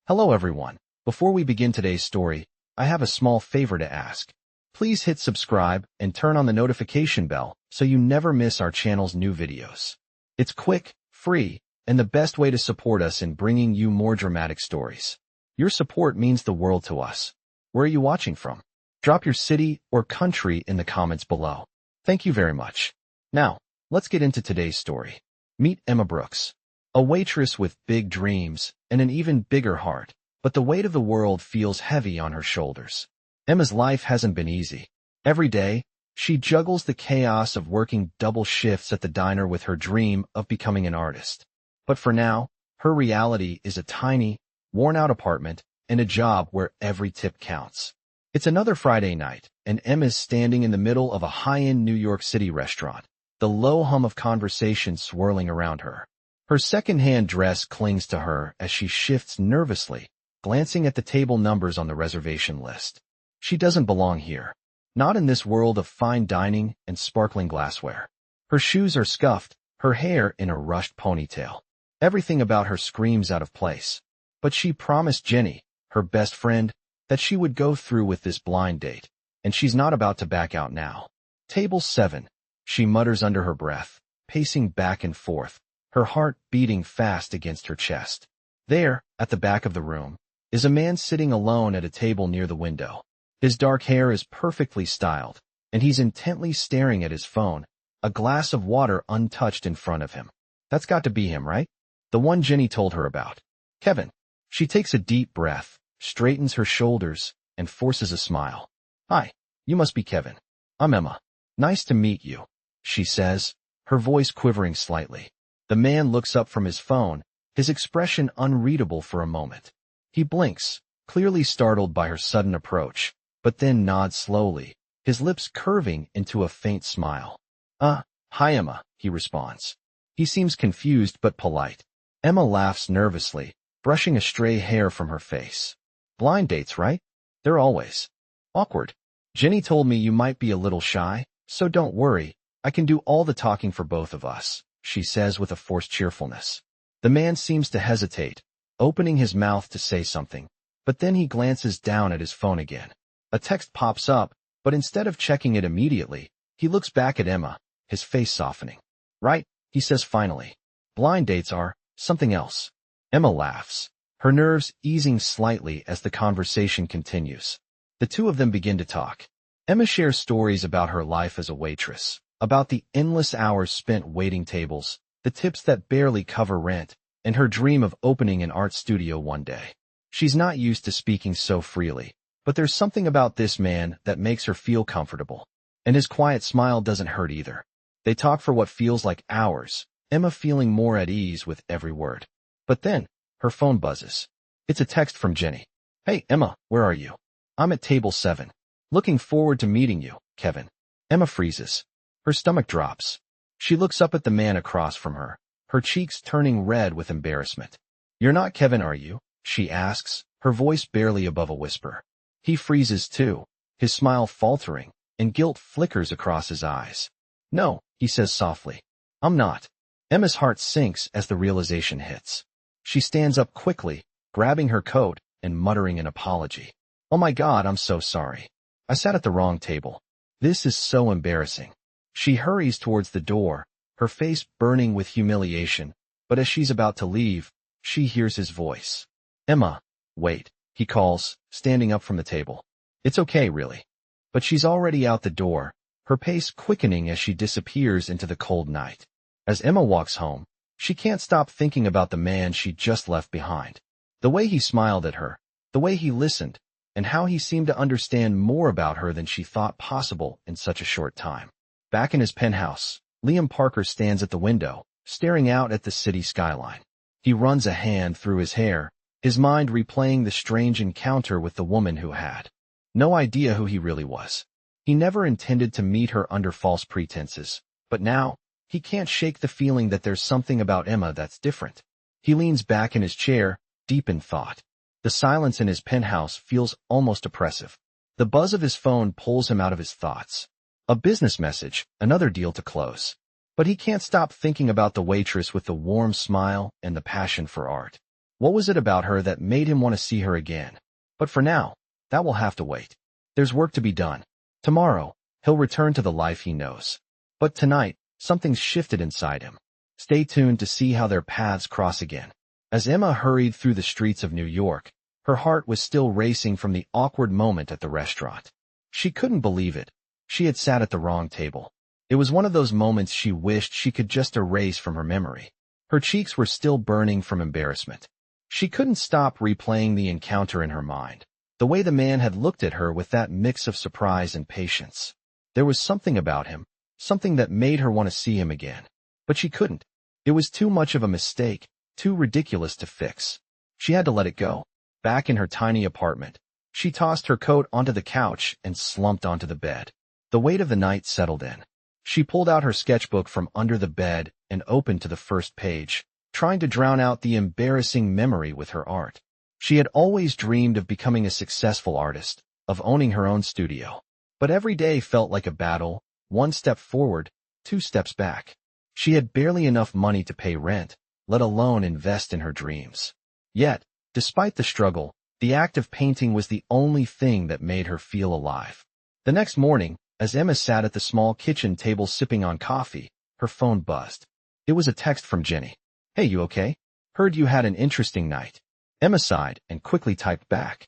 Hello everyone. Before we begin today's story, I have a small favor to ask. Please hit subscribe and turn on the notification bell so you never miss our channel's new videos. It's quick, free, and the best way to support us in bringing you more dramatic stories. Your support means the world to us. Where are you watching from? Drop your city or country in the comments below. Thank you very much. Now, let's get into today's story. Meet Emma Brooks, a waitress with big dreams and an even bigger heart, but the weight of the world feels heavy on her shoulders. Emma's life hasn't been easy. Every day, she juggles the chaos of working double shifts at the diner with her dream of becoming an artist. But for now, her reality is a tiny, worn-out apartment and a job where every tip counts. It's another Friday night, and Emma's standing in the middle of a high-end New York City restaurant, the low hum of conversation swirling around her. Her second-hand dress clings to her as she shifts nervously, glancing at the table numbers on the reservation list. She doesn't belong here. Not in this world of fine dining and sparkling glassware. Her shoes are scuffed, her hair in a rushed ponytail. Everything about her screams out of place. But she promised Jenny, her best friend, that she would go through with this blind date, and she's not about to back out now. Table 7, she mutters under her breath, pacing back and forth, her heart beating fast against her chest. There, at the back of the room, is a man sitting alone at a table near the window. His dark hair is perfectly styled, and he's intently staring at his phone, a glass of water untouched in front of him. That's got to be him, right? The one Jenny told her about. Kevin. She takes a deep breath, straightens her shoulders, and forces a smile. Hi, you must be Kevin. I'm Emma. Nice to meet you, she says, her voice quivering slightly. The man looks up from his phone, his expression unreadable for a moment. He blinks, clearly startled by her sudden approach, but then nods slowly, his lips curving into a faint smile. Hi Emma, he responds. He seems confused but polite. Emma laughs nervously, brushing a stray hair from her face. Blind dates, right? They're always awkward. Jenny told me you might be a little shy, so don't worry, I can do all the talking for both of us, she says with a forced cheerfulness. The man seems to hesitate, opening his mouth to say something, but then he glances down at his phone again. A text pops up, but instead of checking it immediately, he looks back at Emma, his face softening. Right, he says finally. Blind dates are something else. Emma laughs, her nerves easing slightly as the conversation continues. The two of them begin to talk. Emma shares stories about her life as a waitress, about the endless hours spent waiting tables, the tips that barely cover rent, and her dream of opening an art studio one day. She's not used to speaking so freely, but there's something about this man that makes her feel comfortable. And his quiet smile doesn't hurt either. They talk for what feels like hours, Emma feeling more at ease with every word. But then, her phone buzzes. It's a text from Jenny. Hey, Emma, where are you? I'm at table 7. Looking forward to meeting you, Kevin. Emma freezes. Her stomach drops. She looks up at the man across from her, her cheeks turning red with embarrassment. You're not Kevin, are you? She asks, her voice barely above a whisper. He freezes too, his smile faltering, and guilt flickers across his eyes. No, he says softly. I'm not. Emma's heart sinks as the realization hits. She stands up quickly, grabbing her coat and muttering an apology. Oh my God, I'm so sorry. I sat at the wrong table. This is so embarrassing. She hurries towards the door, her face burning with humiliation, but as she's about to leave, she hears his voice. Emma, wait, he calls, standing up from the table. It's okay, really. But she's already out the door, her pace quickening as she disappears into the cold night. As Emma walks home, she can't stop thinking about the man she just left behind. The way he smiled at her, the way he listened, and how he seemed to understand more about her than she thought possible in such a short time. Back in his penthouse, Liam Parker stands at the window, staring out at the city skyline. He runs a hand through his hair, his mind replaying the strange encounter with the woman who had no idea who he really was. He never intended to meet her under false pretenses, but now, he can't shake the feeling that there's something about Emma that's different. He leans back in his chair, deep in thought. The silence in his penthouse feels almost oppressive. The buzz of his phone pulls him out of his thoughts. A business message, another deal to close. But he can't stop thinking about the waitress with the warm smile and the passion for art. What was it about her that made him want to see her again? But for now, that will have to wait. There's work to be done. Tomorrow, he'll return to the life he knows. But tonight, something's shifted inside him. Stay tuned to see how their paths cross again. As Emma hurried through the streets of New York, her heart was still racing from the awkward moment at the restaurant. She couldn't believe it. She had sat at the wrong table. It was one of those moments she wished she could just erase from her memory. Her cheeks were still burning from embarrassment. She couldn't stop replaying the encounter in her mind. The way the man had looked at her with that mix of surprise and patience. There was something about him, something that made her want to see him again. But she couldn't. It was too much of a mistake, too ridiculous to fix. She had to let it go. Back in her tiny apartment, she tossed her coat onto the couch and slumped onto the bed. The weight of the night settled in. She pulled out her sketchbook from under the bed and opened to the first page, trying to drown out the embarrassing memory with her art. She had always dreamed of becoming a successful artist, of owning her own studio. But every day felt like a battle, one step forward, two steps back. She had barely enough money to pay rent, let alone invest in her dreams. Yet, despite the struggle, the act of painting was the only thing that made her feel alive. The next morning, as Emma sat at the small kitchen table sipping on coffee, her phone buzzed. It was a text from Jenny. "Hey, you okay? Heard you had an interesting night." Emma sighed and quickly typed back.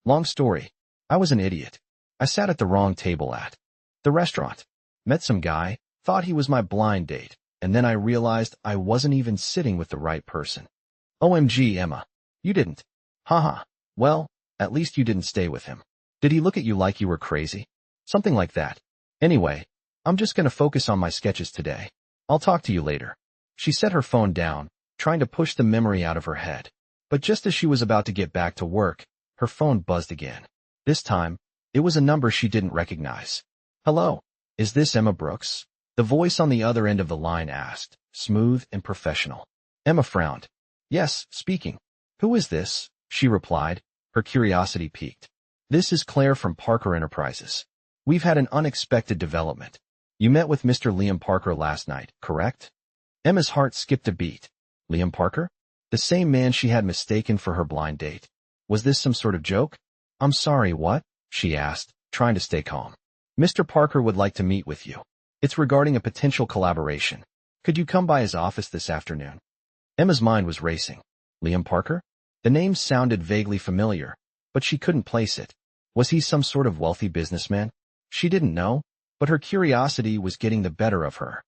Long story. I was an idiot. I sat at the wrong table at the restaurant. Met some guy, thought he was my blind date, and then I realized I wasn't even sitting with the right person. OMG, Emma. You didn't. Haha. Well, at least you didn't stay with him. Did he look at you like you were crazy? Something like that. Anyway, I'm just gonna focus on my sketches today. I'll talk to you later. She set her phone down, trying to push the memory out of her head. But just as she was about to get back to work, her phone buzzed again. This time, it was a number she didn't recognize. "Hello, is this Emma Brooks?" The voice on the other end of the line asked, smooth and professional. Emma frowned. "Yes, speaking." "Who is this?" she replied, her curiosity piqued. "This is Claire from Parker Enterprises. We've had an unexpected development. You met with Mr. Liam Parker last night, correct?" Emma's heart skipped a beat. Liam Parker? The same man she had mistaken for her blind date. Was this some sort of joke? "I'm sorry, what?" she asked, trying to stay calm. "Mr. Parker would like to meet with you. It's regarding a potential collaboration. Could you come by his office this afternoon?" Emma's mind was racing. Liam Parker? The name sounded vaguely familiar, but she couldn't place it. Was he some sort of wealthy businessman? She didn't know, but her curiosity was getting the better of her.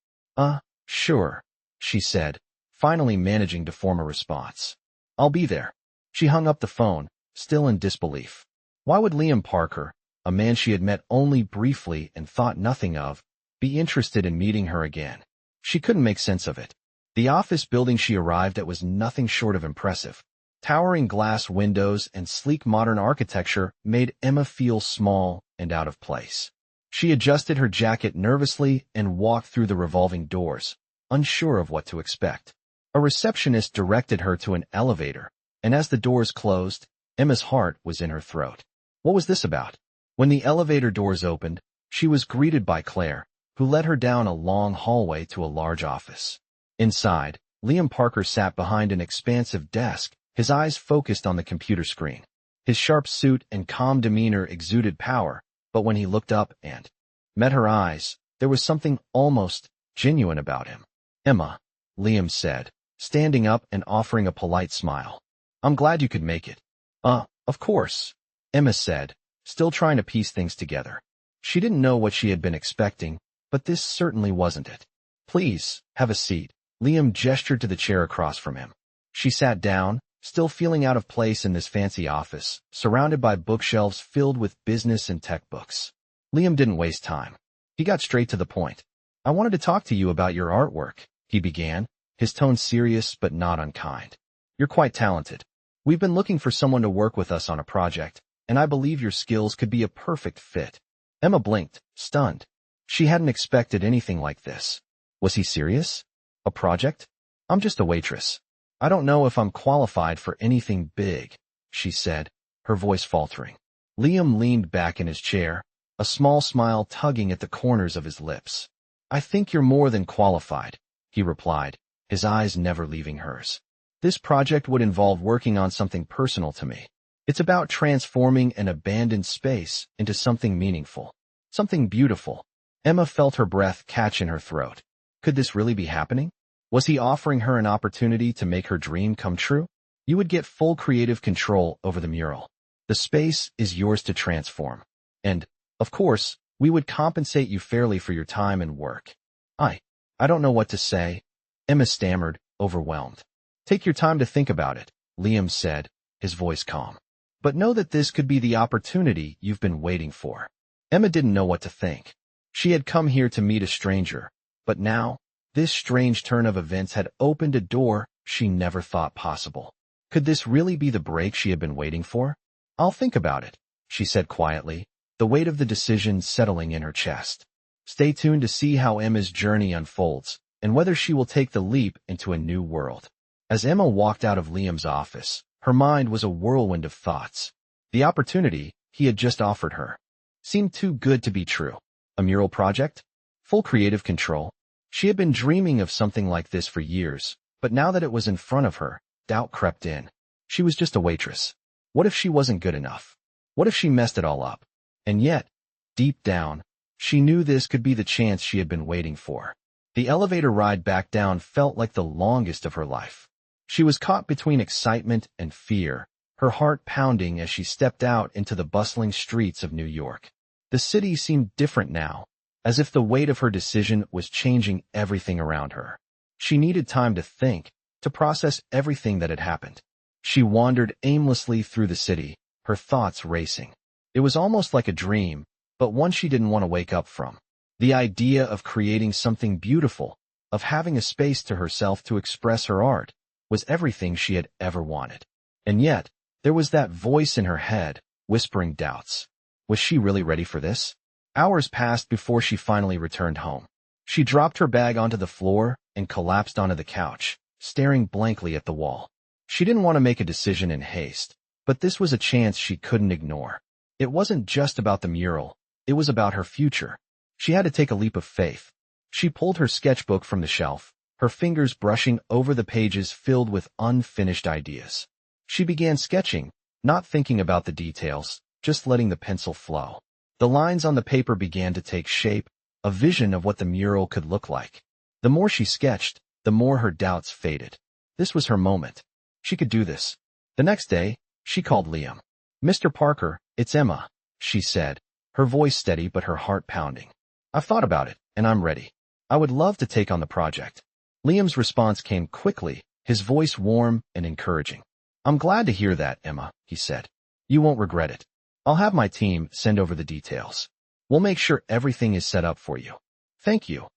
Sure, she said, finally managing to form a response. "I'll be there." She hung up the phone, still in disbelief. Why would Liam Parker, a man she had met only briefly and thought nothing of, be interested in meeting her again? She couldn't make sense of it. The office building she arrived at was nothing short of impressive. Towering glass windows and sleek modern architecture made Emma feel small and out of place. She adjusted her jacket nervously and walked through the revolving doors, unsure of what to expect. A receptionist directed her to an elevator, and as the doors closed, Emma's heart was in her throat. What was this about? When the elevator doors opened, she was greeted by Claire, who led her down a long hallway to a large office. Inside, Liam Parker sat behind an expansive desk, his eyes focused on the computer screen. His sharp suit and calm demeanor exuded power, but when he looked up and met her eyes, there was something almost genuine about him. "Emma," Liam said, standing up and offering a polite smile. "I'm glad you could make it." Of course," Emma said, still trying to piece things together. She didn't know what she had been expecting, but this certainly wasn't it. "Please, have a seat." Liam gestured to the chair across from him. She sat down, still feeling out of place in this fancy office, surrounded by bookshelves filled with business and tech books. Liam didn't waste time. He got straight to the point. "I wanted to talk to you about your artwork," he began, his tone serious but not unkind. "You're quite talented. We've been looking for someone to work with us on a project, and I believe your skills could be a perfect fit." Emma blinked, stunned. She hadn't expected anything like this. Was he serious? A project? "I'm just a waitress. I don't know if I'm qualified for anything big," she said, her voice faltering. Liam leaned back in his chair, a small smile tugging at the corners of his lips. "I think you're more than qualified," he replied, his eyes never leaving hers. This project would involve working on something personal to me. It's about transforming an abandoned space into something meaningful, something beautiful. Emma felt her breath catch in her throat. Could this really be happening? Was he offering her an opportunity to make her dream come true? You would get full creative control over the mural. The space is yours to transform. And, of course, we would compensate you fairly for your time and work. I don't know what to say, Emma stammered, overwhelmed. Take your time to think about it, Liam said, his voice calm. But know that this could be the opportunity you've been waiting for. Emma didn't know what to think. She had come here to meet a stranger, but now, this strange turn of events had opened a door she never thought possible. Could this really be the break she had been waiting for? I'll think about it, she said quietly, the weight of the decision settling in her chest. Stay tuned to see how Emma's journey unfolds, and whether she will take the leap into a new world. As Emma walked out of Liam's office, her mind was a whirlwind of thoughts. The opportunity he had just offered her seemed too good to be true. A mural project? Full creative control? She had been dreaming of something like this for years, but now that it was in front of her, doubt crept in. She was just a waitress. What if she wasn't good enough? What if she messed it all up? And yet, deep down, she knew this could be the chance she had been waiting for. The elevator ride back down felt like the longest of her life. She was caught between excitement and fear, her heart pounding as she stepped out into the bustling streets of New York. The city seemed different now, as if the weight of her decision was changing everything around her. She needed time to think, to process everything that had happened. She wandered aimlessly through the city, her thoughts racing. It was almost like a dream, but one she didn't want to wake up from. The idea of creating something beautiful, of having a space to herself to express her art, was everything she had ever wanted. And yet, there was that voice in her head, whispering doubts. Was she really ready for this? Hours passed before she finally returned home. She dropped her bag onto the floor and collapsed onto the couch, staring blankly at the wall. She didn't want to make a decision in haste, but this was a chance she couldn't ignore. It wasn't just about the mural, it was about her future. She had to take a leap of faith. She pulled her sketchbook from the shelf, her fingers brushing over the pages filled with unfinished ideas. She began sketching, not thinking about the details, just letting the pencil flow. The lines on the paper began to take shape, a vision of what the mural could look like. The more she sketched, the more her doubts faded. This was her moment. She could do this. The next day, she called Liam. "Mr. Parker, it's Emma," she said, her voice steady but her heart pounding. "I've thought about it, and I'm ready. I would love to take on the project." Liam's response came quickly, his voice warm and encouraging. "I'm glad to hear that, Emma," he said. "You won't regret it. I'll have my team send over the details. We'll make sure everything is set up for you." "Thank you,"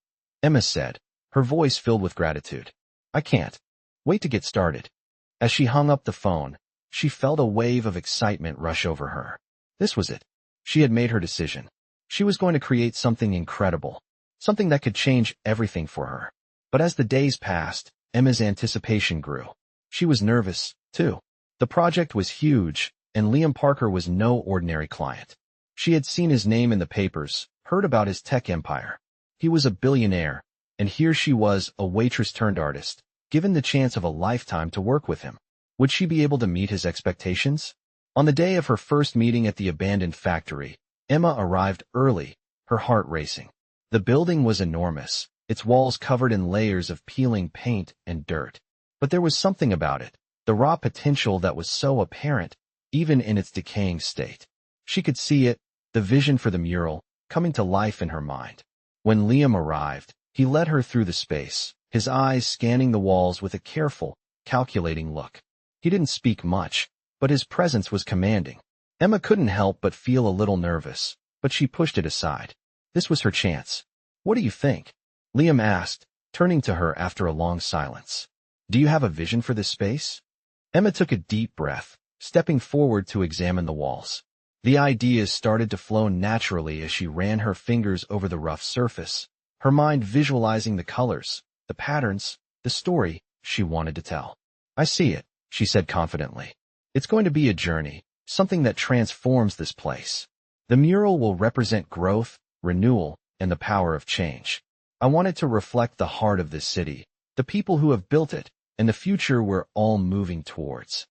Emma said, her voice filled with gratitude. "I can't wait to get started." As she hung up the phone, she felt a wave of excitement rush over her. This was it. She had made her decision. She was going to create something incredible, something that could change everything for her. But as the days passed, Emma's anticipation grew. She was nervous, too. The project was huge, and Liam Parker was no ordinary client. She had seen his name in the papers, heard about his tech empire. He was a billionaire, and here she was, a waitress-turned-artist, given the chance of a lifetime to work with him. Would she be able to meet his expectations? On the day of her first meeting at the abandoned factory, Emma arrived early, her heart racing. The building was enormous, its walls covered in layers of peeling paint and dirt. But there was something about it, the raw potential that was so apparent, even in its decaying state. She could see it, the vision for the mural, coming to life in her mind. When Liam arrived, he led her through the space, his eyes scanning the walls with a careful, calculating look. He didn't speak much, but his presence was commanding. Emma couldn't help but feel a little nervous, but she pushed it aside. This was her chance. "What do you think?" Liam asked, turning to her after a long silence. "Do you have a vision for this space?" Emma took a deep breath, stepping forward to examine the walls. The ideas started to flow naturally as she ran her fingers over the rough surface, her mind visualizing the colors, the patterns, the story she wanted to tell. "I see it," she said confidently. "It's going to be a journey, something that transforms this place. The mural will represent growth, renewal, and the power of change. I want it to reflect the heart of this city, the people who have built it, and the future we're all moving towards.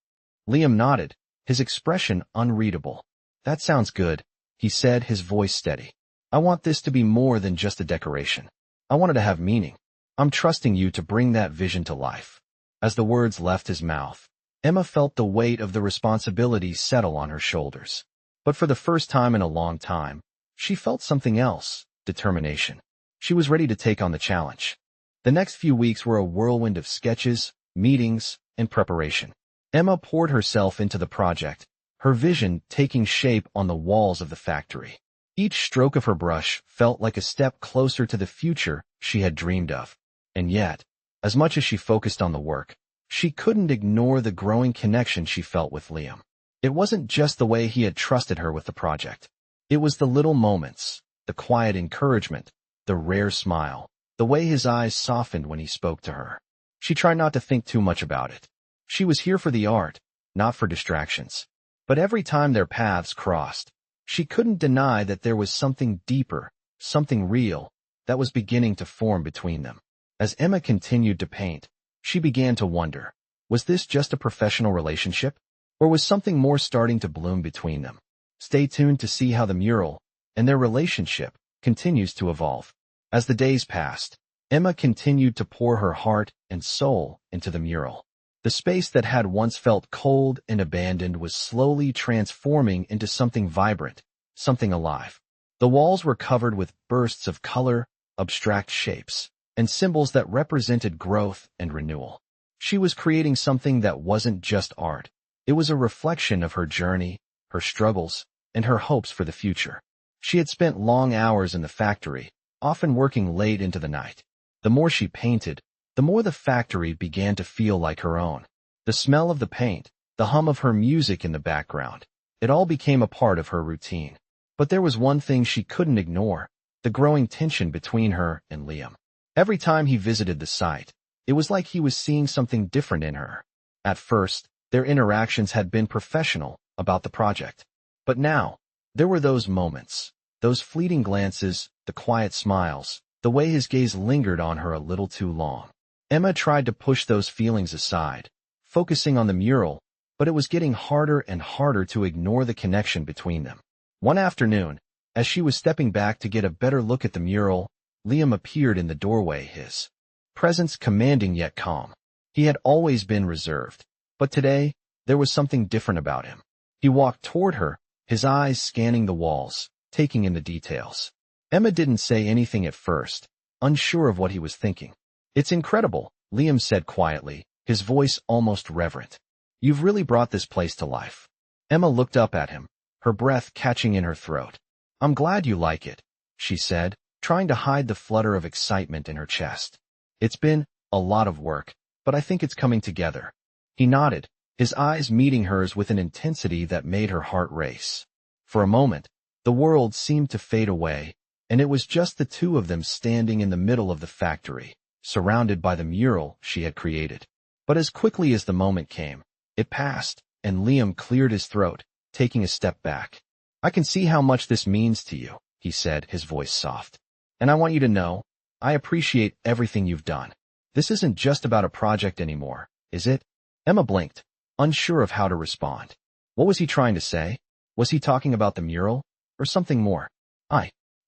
Liam nodded, his expression unreadable. That sounds good, he said, his voice steady. I want this to be more than just a decoration. I want it to have meaning. I'm trusting you to bring that vision to life. As the words left his mouth, Emma felt the weight of the responsibility settle on her shoulders. But for the first time in a long time, she felt something else, determination. She was ready to take on the challenge. The next few weeks were a whirlwind of sketches, meetings, and preparation. Emma poured herself into the project, her vision taking shape on the walls of the factory. Each stroke of her brush felt like a step closer to the future she had dreamed of. And yet, as much as she focused on the work, she couldn't ignore the growing connection she felt with Liam. It wasn't just the way he had trusted her with the project. It was the little moments, the quiet encouragement, the rare smile, the way his eyes softened when he spoke to her. She tried not to think too much about it. She was here for the art, not for distractions. But every time their paths crossed, she couldn't deny that there was something deeper, something real, that was beginning to form between them. As Emma continued to paint, she began to wonder, was this just a professional relationship? Or was something more starting to bloom between them? Stay tuned to see how the mural and their relationship continues to evolve. As the days passed, Emma continued to pour her heart and soul into the mural. The space that had once felt cold and abandoned was slowly transforming into something vibrant, something alive. The walls were covered with bursts of color, abstract shapes, and symbols that represented growth and renewal. She was creating something that wasn't just art. It was a reflection of her journey, her struggles, and her hopes for the future. She had spent long hours in the factory, often working late into the night. The more she painted, the more the factory began to feel like her own. The smell of the paint, the hum of her music in the background, it all became a part of her routine. But there was one thing she couldn't ignore, the growing tension between her and Liam. Every time he visited the site, it was like he was seeing something different in her. At first, their interactions had been professional about the project. But now, there were those moments, those fleeting glances, the quiet smiles, the way his gaze lingered on her a little too long. Emma tried to push those feelings aside, focusing on the mural, but it was getting harder and harder to ignore the connection between them. One afternoon, as she was stepping back to get a better look at the mural, Liam appeared in the doorway, his presence commanding yet calm. He had always been reserved, but today, there was something different about him. He walked toward her, his eyes scanning the walls, taking in the details. Emma didn't say anything at first, unsure of what he was thinking. It's incredible, Liam said quietly, his voice almost reverent. You've really brought this place to life. Emma looked up at him, her breath catching in her throat. I'm glad you like it, she said, trying to hide the flutter of excitement in her chest. It's been a lot of work, but I think it's coming together. He nodded, his eyes meeting hers with an intensity that made her heart race. For a moment, the world seemed to fade away, and it was just the two of them standing in the middle of the factory, surrounded by the mural she had created. But as quickly as the moment came, it passed, and Liam cleared his throat, taking a step back. I can see how much this means to you, he said, his voice soft. And I want you to know, I appreciate everything you've done. This isn't just about a project anymore, is it? Emma blinked, unsure of how to respond. What was he trying to say? Was he talking about the mural, or something more?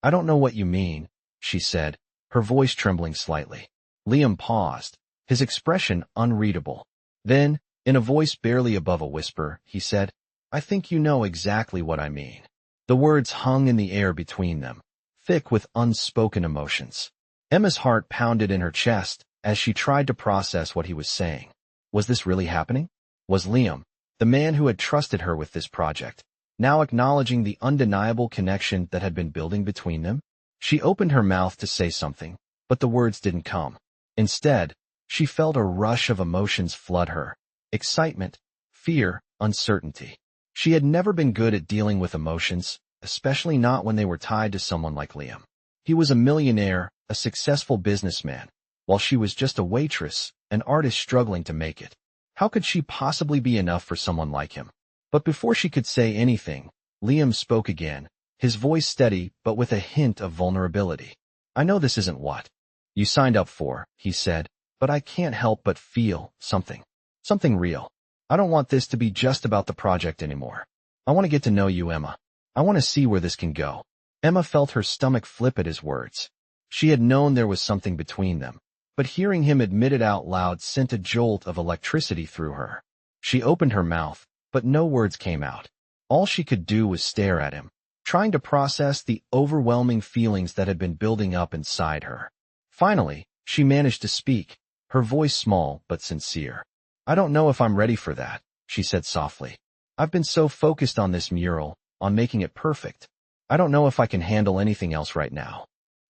I don't know what you mean, she said, her voice trembling slightly. Liam paused, his expression unreadable. Then, in a voice barely above a whisper, he said, I think you know exactly what I mean. The words hung in the air between them, thick with unspoken emotions. Emma's heart pounded in her chest as she tried to process what he was saying. Was this really happening? Was Liam, the man who had trusted her with this project, now acknowledging the undeniable connection that had been building between them? She opened her mouth to say something, but the words didn't come. Instead, she felt a rush of emotions flood her. Excitement, fear, uncertainty. She had never been good at dealing with emotions, especially not when they were tied to someone like Liam. He was a millionaire, a successful businessman, while she was just a waitress, an artist struggling to make it. How could she possibly be enough for someone like him? But before she could say anything, Liam spoke again, his voice steady but with a hint of vulnerability. I know this isn't what you signed up for, he said, but I can't help but feel something. Something real. I don't want this to be just about the project anymore. I want to get to know you, Emma. I want to see where this can go. Emma felt her stomach flip at his words. She had known there was something between them, but hearing him admit it out loud sent a jolt of electricity through her. She opened her mouth, but no words came out. All she could do was stare at him, trying to process the overwhelming feelings that had been building up inside her. Finally, she managed to speak, her voice small but sincere. I don't know if I'm ready for that, she said softly. I've been so focused on this mural, on making it perfect. I don't know if I can handle anything else right now.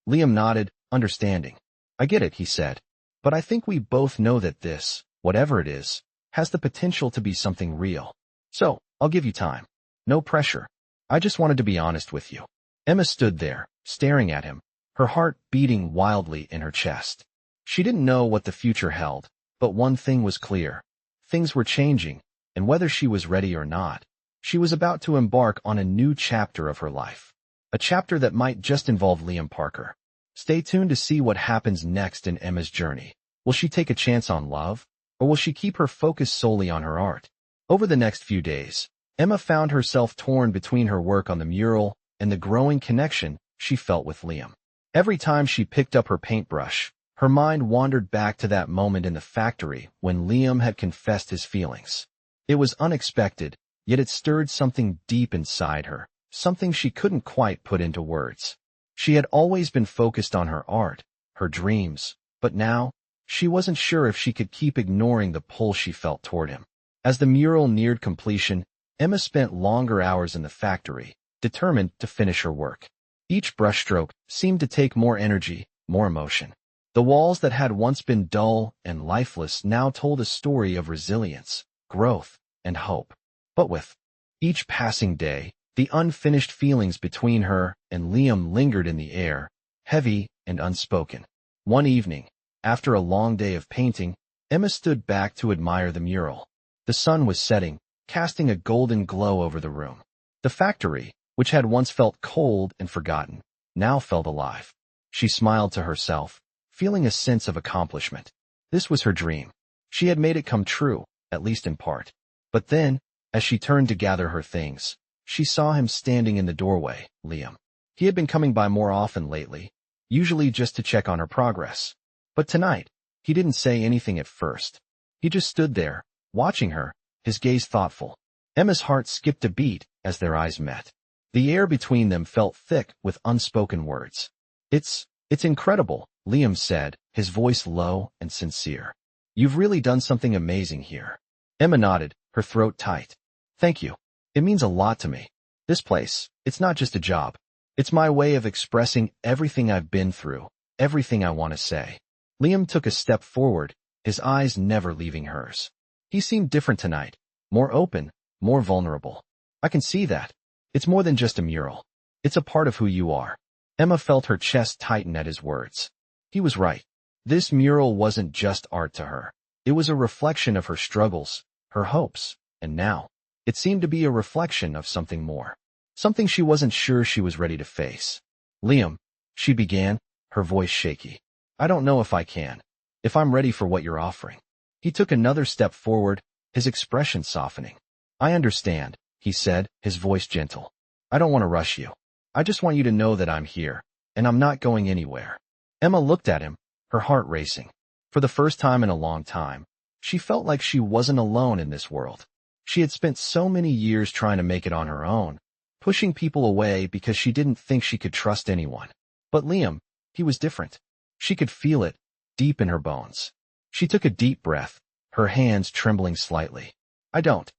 Liam nodded, understanding. I get it, he said. But I think we both know that this, whatever it is, has the potential to be something real. So, I'll give you time. No pressure. I just wanted to be honest with you. Emma stood there, staring at him, her heart beating wildly in her chest. She didn't know what the future held, but one thing was clear. Things were changing, and whether she was ready or not, she was about to embark on a new chapter of her life. A chapter that might just involve Liam Parker. Stay tuned to see what happens next in Emma's journey. Will she take a chance on love, or will she keep her focus solely on her art? Over the next few days, Emma found herself torn between her work on the mural and the growing connection she felt with Liam. Every time she picked up her paintbrush, her mind wandered back to that moment in the factory when Liam had confessed his feelings. It was unexpected, yet it stirred something deep inside her, something she couldn't quite put into words. She had always been focused on her art, her dreams, but now, she wasn't sure if she could keep ignoring the pull she felt toward him. As the mural neared completion, Emma spent longer hours in the factory, determined to finish her work. Each brushstroke seemed to take more energy, more emotion. The walls that had once been dull and lifeless now told a story of resilience, growth, and hope. But with each passing day, the unfinished feelings between her and Liam lingered in the air, heavy and unspoken. One evening, after a long day of painting, Emma stood back to admire the mural. The sun was setting, casting a golden glow over the room. The factory, which had once felt cold and forgotten, now felt alive. She smiled to herself, feeling a sense of accomplishment. This was her dream. She had made it come true, at least in part. But then, as she turned to gather her things, she saw him standing in the doorway, Liam. He had been coming by more often lately, usually just to check on her progress. But tonight, he didn't say anything at first. He just stood there, watching her, his gaze thoughtful. Emma's heart skipped a beat as their eyes met. The air between them felt thick with unspoken words. It's incredible, Liam said, his voice low and sincere. You've really done something amazing here. Emma nodded, her throat tight. Thank you. It means a lot to me. This place, it's not just a job. It's my way of expressing everything I've been through, everything I want to say. Liam took a step forward, his eyes never leaving hers. He seemed different tonight, more open, more vulnerable. I can see that. It's more than just a mural. It's a part of who you are. Emma felt her chest tighten at his words. He was right. This mural wasn't just art to her. It was a reflection of her struggles, her hopes, and now, it seemed to be a reflection of something more. Something she wasn't sure she was ready to face. Liam, she began, her voice shaky. I don't know if I can. If I'm ready for what you're offering. He took another step forward, his expression softening. I understand, he said, his voice gentle. I don't want to rush you. I just want you to know that I'm here, and I'm not going anywhere. Emma looked at him, her heart racing. For the first time in a long time, she felt like she wasn't alone in this world. She had spent so many years trying to make it on her own, pushing people away because she didn't think she could trust anyone. But Liam, he was different. She could feel it, deep in her bones. She took a deep breath, her hands trembling slightly. I don't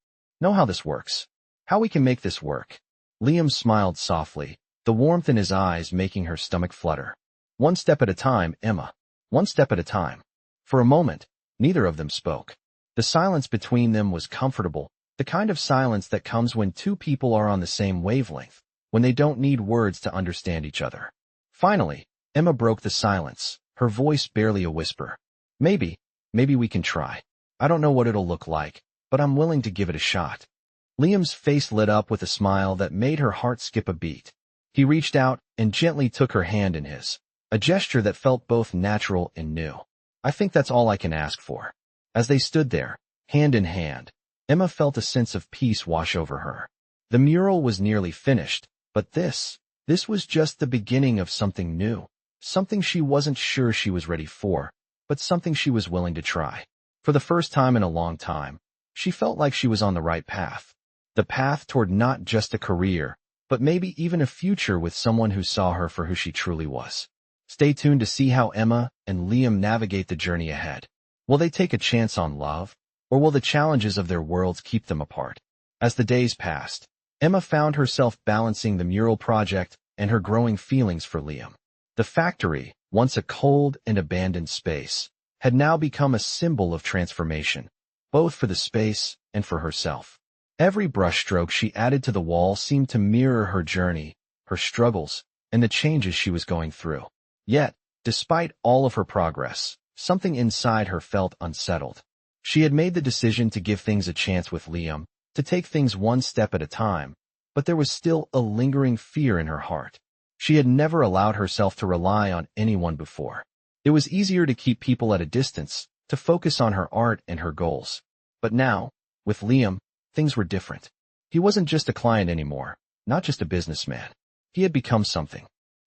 know how this works. How we can make this work. Liam smiled softly, the warmth in his eyes making her stomach flutter. One step at a time, Emma. One step at a time. For a moment, neither of them spoke. The silence between them was comfortable, the kind of silence that comes when two people are on the same wavelength, when they don't need words to understand each other. Finally, Emma broke the silence, her voice barely a whisper. Maybe we can try. I don't know what it'll look like, but I'm willing to give it a shot. Liam's face lit up with a smile that made her heart skip a beat. He reached out and gently took her hand in his, a gesture that felt both natural and new. I think that's all I can ask for." As they stood there, hand in hand, Emma felt a sense of peace wash over her. The mural was nearly finished, but this was just the beginning of something new, something she wasn't sure she was ready for, but something she was willing to try. For the first time in a long time, she felt like she was on the right path. The path toward not just a career, but maybe even a future with someone who saw her for who she truly was. Stay tuned to see how Emma and Liam navigate the journey ahead. Will they take a chance on love, or will the challenges of their worlds keep them apart? As the days passed, Emma found herself balancing the mural project and her growing feelings for Liam. The factory, once a cold and abandoned space, had now become a symbol of transformation, both for the space and for herself. Every brushstroke she added to the wall seemed to mirror her journey, her struggles, and the changes she was going through. Yet, despite all of her progress, something inside her felt unsettled. She had made the decision to give things a chance with Liam, to take things one step at a time, but there was still a lingering fear in her heart. She had never allowed herself to rely on anyone before. It was easier to keep people at a distance, to focus on her art and her goals. But now, with Liam, things were different. He wasn't just a client anymore, not just a businessman. He had become something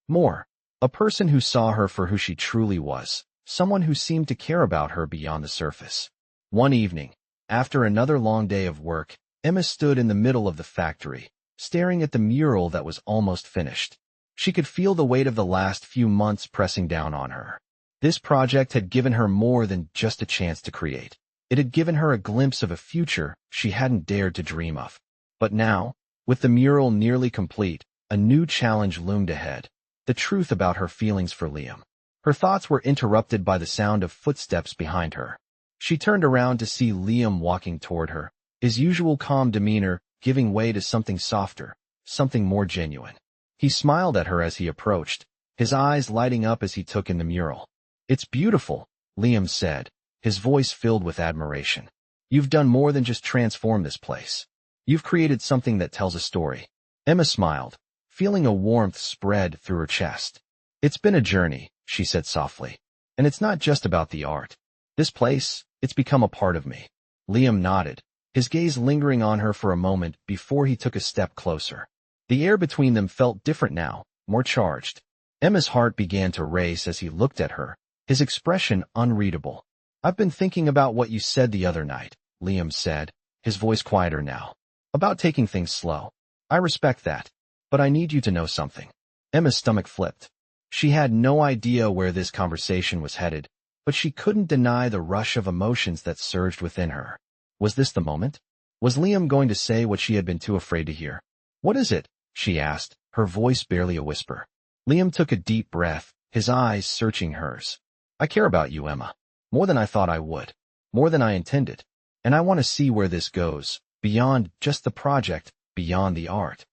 more, a person who saw her for who she truly was, someone who seemed to care about her beyond the surface. One evening, after another long day of work, Emma stood in the middle of the factory, staring at the mural that was almost finished. She could feel the weight of the last few months pressing down on her. This project had given her more than just a chance to create. It had given her a glimpse of a future she hadn't dared to dream of. But now, with the mural nearly complete, a new challenge loomed ahead: the truth about her feelings for Liam. Her thoughts were interrupted by the sound of footsteps behind her. She turned around to see Liam walking toward her, his usual calm demeanor giving way to something softer, something more genuine. He smiled at her as he approached, his eyes lighting up as he took in the mural. "It's beautiful," Liam said, his voice filled with admiration. "You've done more than just transform this place. You've created something that tells a story." Emma smiled, feeling a warmth spread through her chest. "It's been a journey," she said softly. "And it's not just about the art. This place, it's become a part of me." Liam nodded, his gaze lingering on her for a moment before he took a step closer. The air between them felt different now, more charged. Emma's heart began to race as he looked at her, his expression unreadable. "I've been thinking about what you said the other night," Liam said, his voice quieter now. "About taking things slow. I respect that. But I need you to know something." Emma's stomach flipped. She had no idea where this conversation was headed, but she couldn't deny the rush of emotions that surged within her. Was this the moment? Was Liam going to say what she had been too afraid to hear? "What is it?" she asked, her voice barely a whisper. Liam took a deep breath, his eyes searching hers. "I care about you, Emma. More than I thought I would. More than I intended. And I want to see where this goes, beyond just the project, beyond the art."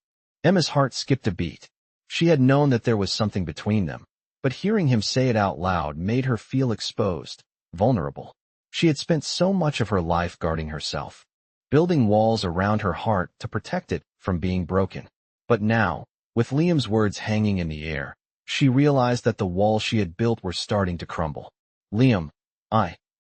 Emma's heart skipped a beat. She had known that there was something between them, but hearing him say it out loud made her feel exposed, vulnerable. She had spent so much of her life guarding herself, building walls around her heart to protect it from being broken. But now, with Liam's words hanging in the air, she realized that the walls she had built were starting to crumble. "Liam,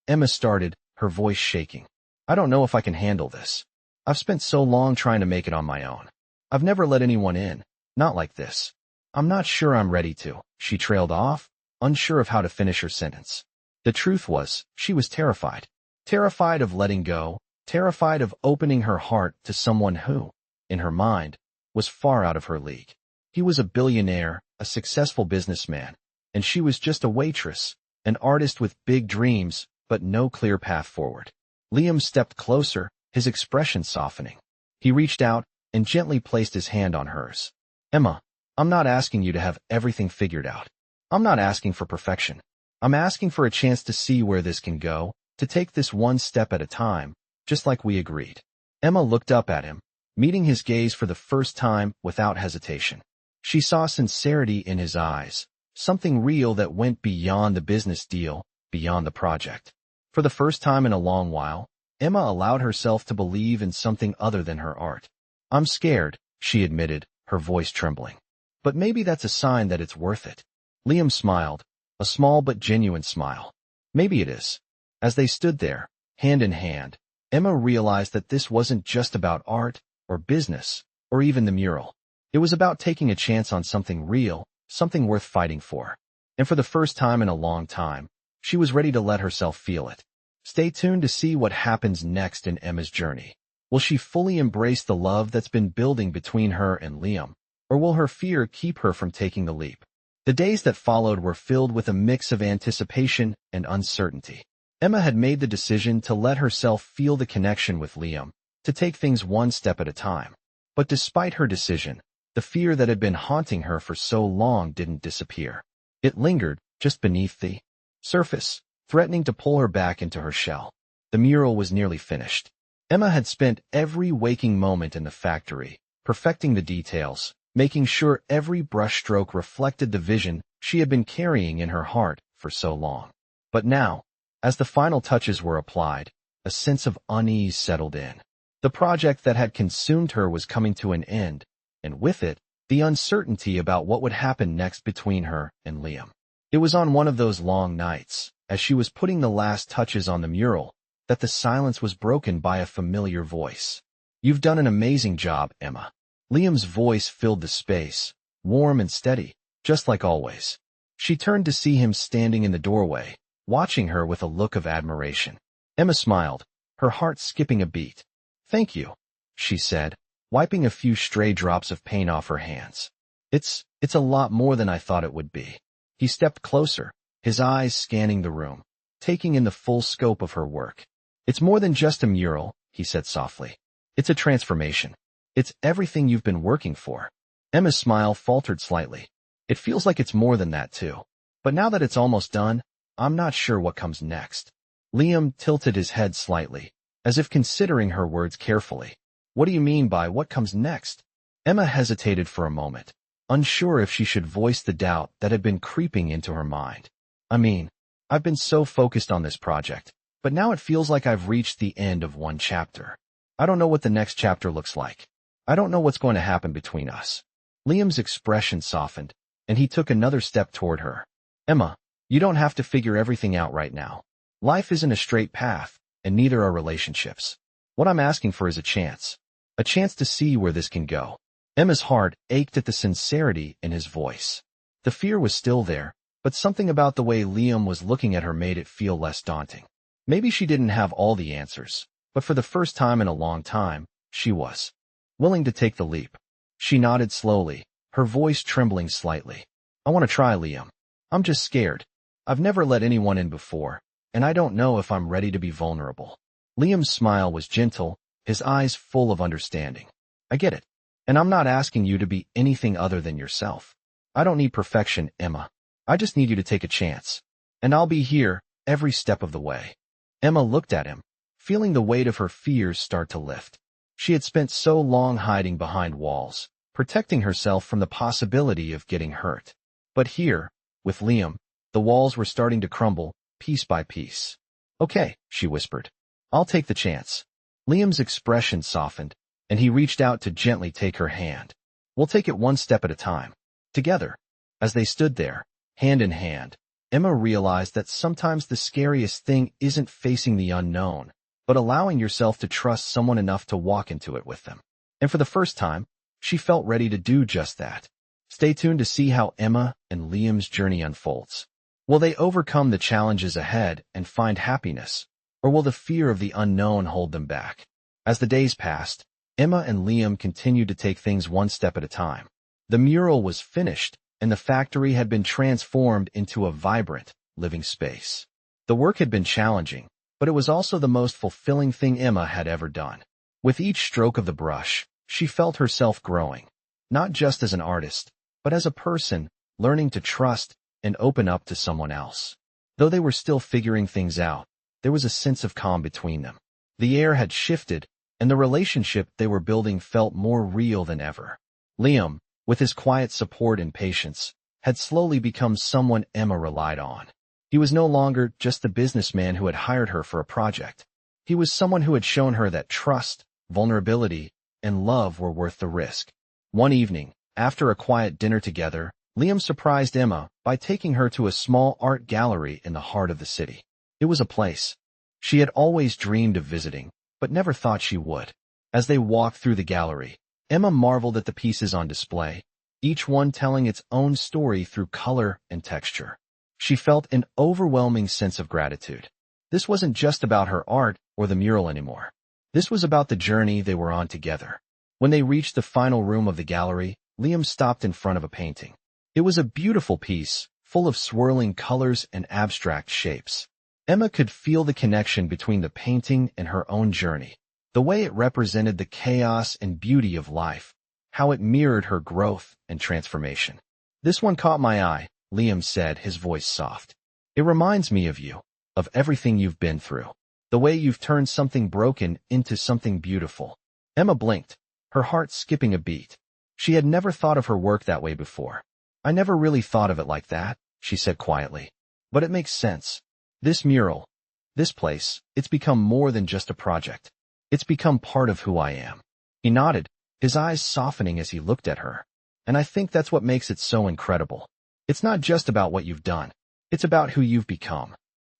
Emma started, her voice shaking. "I don't know if I can handle this. I've spent so long trying to make it on my own. I've never let anyone in, not like this. I'm not sure I'm ready to," she trailed off, unsure of how to finish her sentence. The truth was, she was terrified. Terrified of letting go, terrified of opening her heart to someone who, in her mind, was far out of her league. He was a billionaire, a successful businessman, and she was just a waitress, an artist with big dreams, but no clear path forward. Liam stepped closer, his expression softening. He reached out and gently placed his hand on hers. "Emma, I'm not asking you to have everything figured out. I'm not asking for perfection. I'm asking for a chance to see where this can go, to take this one step at a time, just like we agreed." Emma looked up at him, meeting his gaze for the first time without hesitation. She saw sincerity in his eyes, something real that went beyond the business deal, beyond the project. For the first time in a long while, Emma allowed herself to believe in something other than her art. "I'm scared," she admitted, her voice trembling. "But maybe that's a sign that it's worth it." Liam smiled, a small but genuine smile. Maybe it is. As they stood there, hand in hand, Emma realized that this wasn't just about art, or business, or even the mural. It was about taking a chance on something real, something worth fighting for. And for the first time in a long time, she was ready to let herself feel it. Stay tuned to see what happens next in Emma's journey. Will she fully embrace the love that's been building between her and Liam, or will her fear keep her from taking the leap? The days that followed were filled with a mix of anticipation and uncertainty. Emma had made the decision to let herself feel the connection with Liam, to take things one step at a time. But despite her decision, the fear that had been haunting her for so long didn't disappear. It lingered just beneath the surface, threatening to pull her back into her shell. The mural was nearly finished. Emma had spent every waking moment in the factory, perfecting the details, making sure every brushstroke reflected the vision she had been carrying in her heart for so long. But now, as the final touches were applied, a sense of unease settled in. The project that had consumed her was coming to an end, and with it, the uncertainty about what would happen next between her and Liam. It was on one of those long nights, as she was putting the last touches on the mural, that the silence was broken by a familiar voice. "You've done an amazing job, Emma." Liam's voice filled the space, warm and steady, just like always. She turned to see him standing in the doorway, watching her with a look of admiration. Emma smiled, her heart skipping a beat. "Thank you," she said, wiping a few stray drops of paint off her hands. It's a lot more than I thought it would be." He stepped closer, his eyes scanning the room, taking in the full scope of her work. "It's more than just a mural," he said softly. "It's a transformation. It's everything you've been working for." Emma's smile faltered slightly. "It feels like it's more than that, too. But now that it's almost done, I'm not sure what comes next." Liam tilted his head slightly, as if considering her words carefully. "What do you mean by what comes next?" Emma hesitated for a moment, unsure if she should voice the doubt that had been creeping into her mind. "I mean, I've been so focused on this project, but now it feels like I've reached the end of one chapter. I don't know what the next chapter looks like. I don't know what's going to happen between us." Liam's expression softened, and he took another step toward her. "Emma, you don't have to figure everything out right now. Life isn't a straight path, and neither are relationships. What I'm asking for is a chance to see where this can go." Emma's heart ached at the sincerity in his voice. The fear was still there, but something about the way Liam was looking at her made it feel less daunting. Maybe she didn't have all the answers, but for the first time in a long time, she was willing to take the leap. She nodded slowly, her voice trembling slightly. "I want to try, Liam. I'm just scared. I've never let anyone in before, and I don't know if I'm ready to be vulnerable." Liam's smile was gentle, his eyes full of understanding. "I get it. And I'm not asking you to be anything other than yourself. I don't need perfection, Emma. I just need you to take a chance. And I'll be here every step of the way." Emma looked at him, feeling the weight of her fears start to lift. She had spent so long hiding behind walls, protecting herself from the possibility of getting hurt. But here, with Liam, the walls were starting to crumble, piece by piece. "Okay," she whispered. "I'll take the chance." Liam's expression softened, and he reached out to gently take her hand. "We'll take it one step at a time, together." As they stood there, hand in hand, Emma realized that sometimes the scariest thing isn't facing the unknown, but allowing yourself to trust someone enough to walk into it with them. And for the first time, she felt ready to do just that. Stay tuned to see how Emma and Liam's journey unfolds. Will they overcome the challenges ahead and find happiness, or will the fear of the unknown hold them back? As the days passed, Emma and Liam continued to take things one step at a time. The mural was finished, and the factory had been transformed into a vibrant, living space. The work had been challenging, but it was also the most fulfilling thing Emma had ever done. With each stroke of the brush, she felt herself growing, not just as an artist, but as a person, learning to trust and open up to someone else. Though they were still figuring things out, there was a sense of calm between them. The air had shifted, and the relationship they were building felt more real than ever. Liam, with his quiet support and patience, had slowly become someone Emma relied on. He was no longer just the businessman who had hired her for a project. He was someone who had shown her that trust, vulnerability, and love were worth the risk. One evening, after a quiet dinner together, Liam surprised Emma by taking her to a small art gallery in the heart of the city. It was a place she had always dreamed of visiting, but never thought she would. As they walked through the gallery, Emma marveled at the pieces on display, each one telling its own story through color and texture. She felt an overwhelming sense of gratitude. This wasn't just about her art or the mural anymore. This was about the journey they were on together. When they reached the final room of the gallery, Liam stopped in front of a painting. It was a beautiful piece, full of swirling colors and abstract shapes. Emma could feel the connection between the painting and her own journey, the way it represented the chaos and beauty of life, how it mirrored her growth and transformation. "This one caught my eye," Liam said, his voice soft. "It reminds me of you, of everything you've been through, the way you've turned something broken into something beautiful." Emma blinked, her heart skipping a beat. She had never thought of her work that way before. "I never really thought of it like that," she said quietly. "But it makes sense. This mural, this place, it's become more than just a project. It's become part of who I am." He nodded, his eyes softening as he looked at her. "And I think that's what makes it so incredible. It's not just about what you've done. It's about who you've become."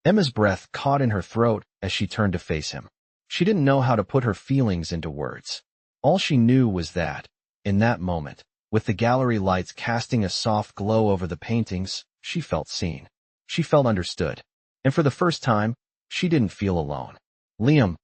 Emma's breath caught in her throat as she turned to face him. She didn't know how to put her feelings into words. All she knew was that, in that moment, with the gallery lights casting a soft glow over the paintings, she felt seen. She felt understood. And for the first time, she didn't feel alone. "Liam,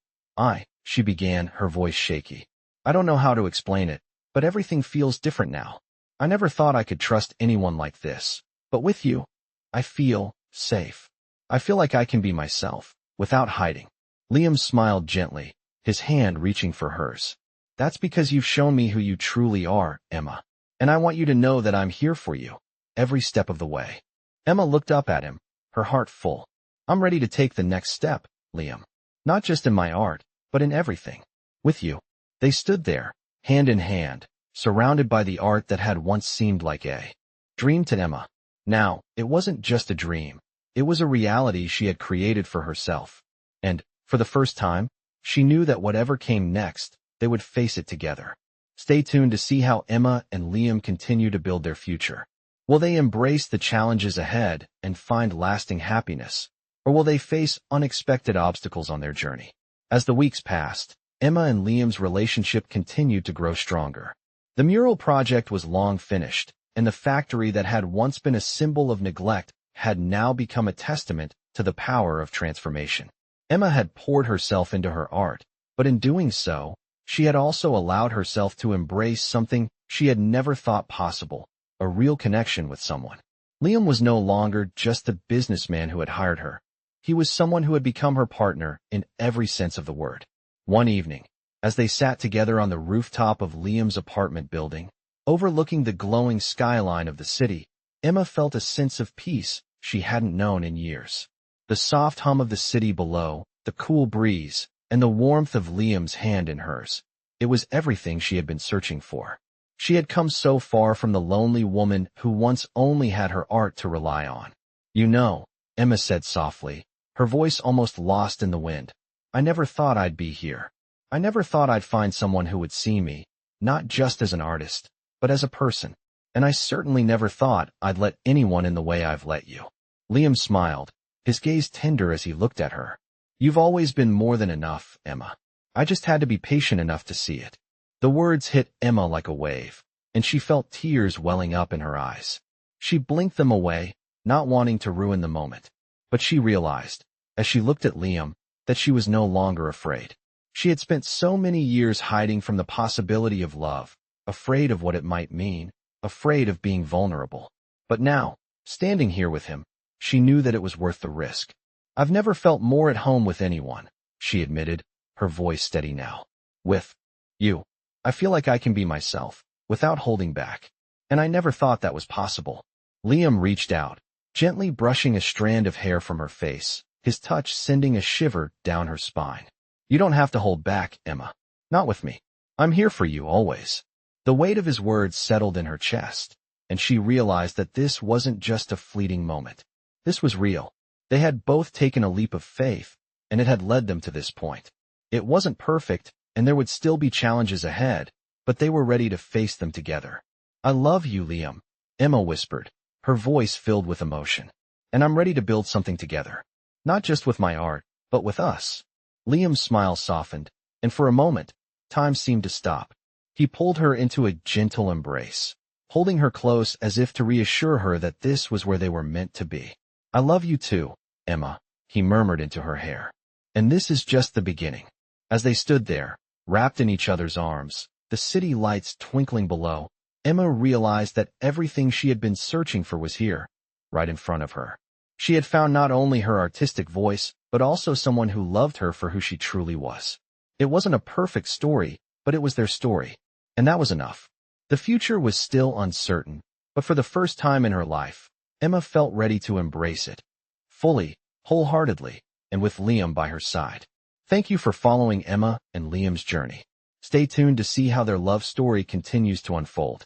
she began, her voice shaky. "I don't know how to explain it, but everything feels different now. I never thought I could trust anyone like this. But with you, I feel safe. I feel like I can be myself, without hiding." Liam smiled gently, his hand reaching for hers. "That's because you've shown me who you truly are, Emma. And I want you to know that I'm here for you, every step of the way." Emma looked up at him, her heart full. "I'm ready to take the next step, Liam. Not just in my art, but in everything. With you." They stood there, hand in hand, surrounded by the art that had once seemed like a dream to Emma. Now, it wasn't just a dream. It was a reality she had created for herself. And, for the first time, she knew that whatever came next, they would face it together. Stay tuned to see how Emma and Liam continue to build their future. Will they embrace the challenges ahead and find lasting happiness? Or will they face unexpected obstacles on their journey? As the weeks passed, Emma and Liam's relationship continued to grow stronger. The mural project was long finished, and the factory that had once been a symbol of neglect had now become a testament to the power of transformation. Emma had poured herself into her art, but in doing so, she had also allowed herself to embrace something she had never thought possible, a real connection with someone. Liam was no longer just the businessman who had hired her. He was someone who had become her partner in every sense of the word. One evening, as they sat together on the rooftop of Liam's apartment building, overlooking the glowing skyline of the city, Emma felt a sense of peace she hadn't known in years. The soft hum of the city below, the cool breeze, and the warmth of Liam's hand in hers. It was everything she had been searching for. She had come so far from the lonely woman who once only had her art to rely on. "You know," Emma said softly, her voice almost lost in the wind, "I never thought I'd be here. I never thought I'd find someone who would see me, not just as an artist, but as a person. And I certainly never thought I'd let anyone in the way I've let you." Liam smiled, his gaze tender as he looked at her. "You've always been more than enough, Emma. I just had to be patient enough to see it." The words hit Emma like a wave, and she felt tears welling up in her eyes. She blinked them away, not wanting to ruin the moment. But she realized, as she looked at Liam, that she was no longer afraid. She had spent so many years hiding from the possibility of love, afraid of what it might mean, afraid of being vulnerable. But now, standing here with him, she knew that it was worth the risk. "I've never felt more at home with anyone," she admitted, her voice steady now. "With you, I feel like I can be myself, without holding back. And I never thought that was possible." Liam reached out, gently brushing a strand of hair from her face, his touch sending a shiver down her spine. "You don't have to hold back, Emma. Not with me. I'm here for you always." The weight of his words settled in her chest, and she realized that this wasn't just a fleeting moment. This was real. They had both taken a leap of faith, and it had led them to this point. It wasn't perfect, and there would still be challenges ahead, but they were ready to face them together. "I love you, Liam," Emma whispered, her voice filled with emotion. "And I'm ready to build something together." Not just with my art, but with us. Liam's smile softened, and for a moment, time seemed to stop. He pulled her into a gentle embrace, holding her close as if to reassure her that this was where they were meant to be. I love you too, Emma, he murmured into her hair. And this is just the beginning. As they stood there, wrapped in each other's arms, the city lights twinkling below, Emma realized that everything she had been searching for was here, right in front of her. She had found not only her artistic voice, but also someone who loved her for who she truly was. It wasn't a perfect story, but it was their story, and that was enough. The future was still uncertain, but for the first time in her life, Emma felt ready to embrace it. Fully, wholeheartedly, and with Liam by her side. Thank you for following Emma and Liam's journey. Stay tuned to see how their love story continues to unfold.